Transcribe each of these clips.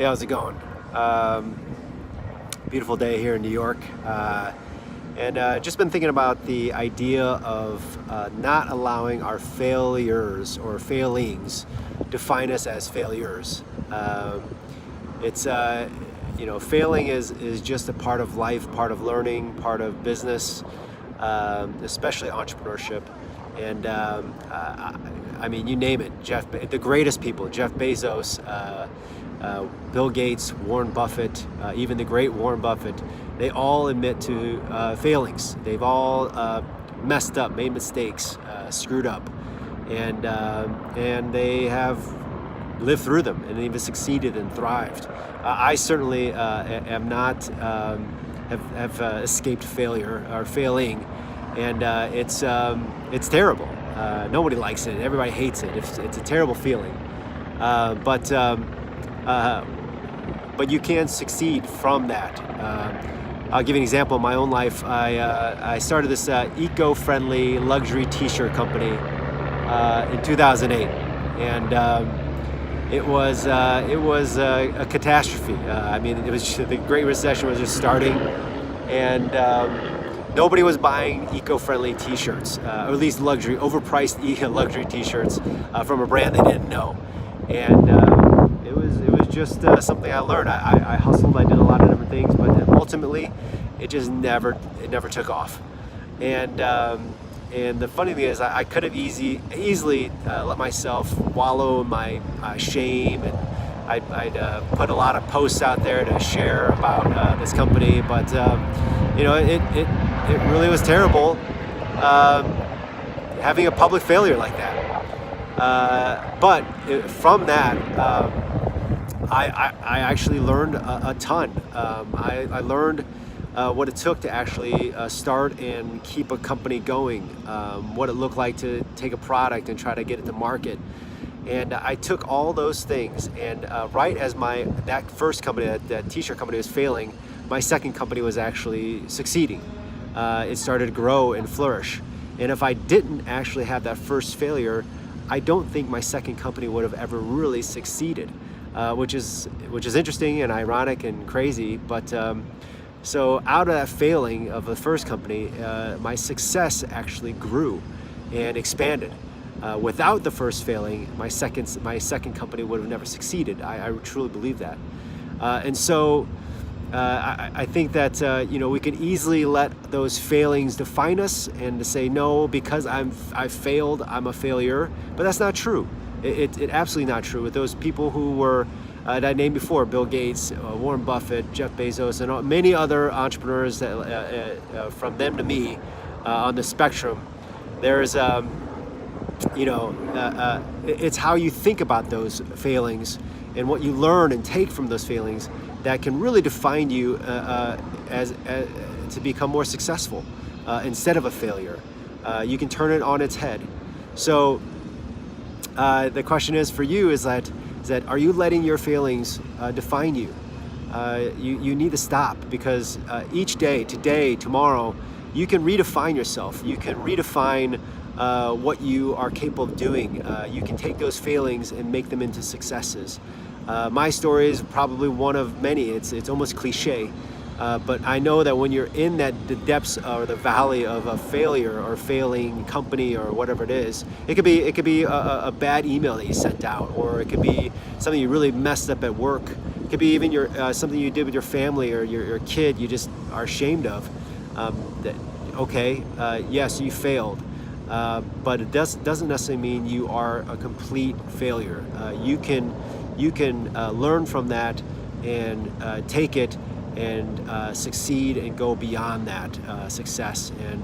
Hey, how's it going? Beautiful day here in New York. And just been thinking about the idea of not allowing our failures or failings define us as failures. It's failing is just a part of life, part of learning, part of business, especially entrepreneurship. And I mean, you name it. The greatest people, Jeff Bezos, Bill Gates, Warren Buffett, even the great Warren Buffett, they all admit to failings. They've all messed up, made mistakes, screwed up, and they have lived through them and even succeeded and thrived. I certainly am not have escaped failure or failing, and it's terrible. Nobody likes it. Everybody hates it. It's a terrible feeling, but you can succeed from that. I'll give you an example in my own life. I started this eco-friendly luxury t-shirt company in 2008, and it was a catastrophe. I mean, it was the Great Recession was just starting, and nobody was buying eco-friendly t-shirts, or at least luxury, overpriced luxury t-shirts from a brand they didn't know. And it was just something I learned. I hustled, I did a lot of different things, but ultimately it just never took off. And the funny thing is, I could have easily let myself wallow in my shame, and I'd put a lot of posts out there to share about this company, but it really was terrible having a public failure like that. But from that, I actually learned a ton. I learned what it took to actually start and keep a company going, what it looked like to take a product and try to get it to market. And I took all those things, and right as that first company, that t-shirt company, was failing, my second company was actually succeeding. It started to grow and flourish. And if I didn't actually have that first failure, I don't think my second company would have ever really succeeded, which is interesting and ironic and crazy. But so out of that failing of the first company, my success actually grew and expanded. Without the first failing, my second company would have never succeeded. I truly believe that. And so I think that we can easily let those failings define us, and to say no, because I've failed, I'm a failure. But that's not true. It's absolutely not true. With those people who were that I named before, Bill Gates, Warren Buffett, Jeff Bezos, and many other entrepreneurs that from them to me on the spectrum, there's it's how you think about those failings and what you learn and take from those failings that can really define you as to become more successful instead of a failure. You can turn it on its head. So the question is for you is that are you letting your failings define you? You need to stop, because each day, today, tomorrow, you can redefine yourself. You can redefine what you are capable of doing. You can take those failings and make them into successes. My story is probably one of many. It's almost cliche, but I know that when you're in the depths or the valley of a failure or failing company or whatever it is, it could be a bad email that you sent out, or it could be something you really messed up at work. It could be even something you did with your family or your kid you just are ashamed of. Yes, you failed. But it doesn't necessarily mean you are a complete failure. You can learn from that and take it and succeed and go beyond that success. And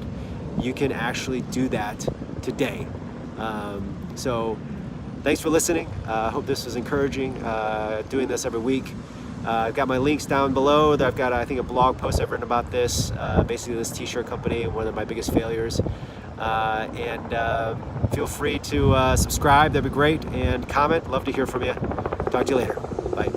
you can actually do that today. So thanks for listening. I hope this was encouraging, doing this every week. I've got my links down below. I've got, I think, a blog post I've written about this, basically this t-shirt company, one of my biggest failures. And feel free to subscribe, that'd be great, and comment. Love to hear from you. Talk to you later. Bye.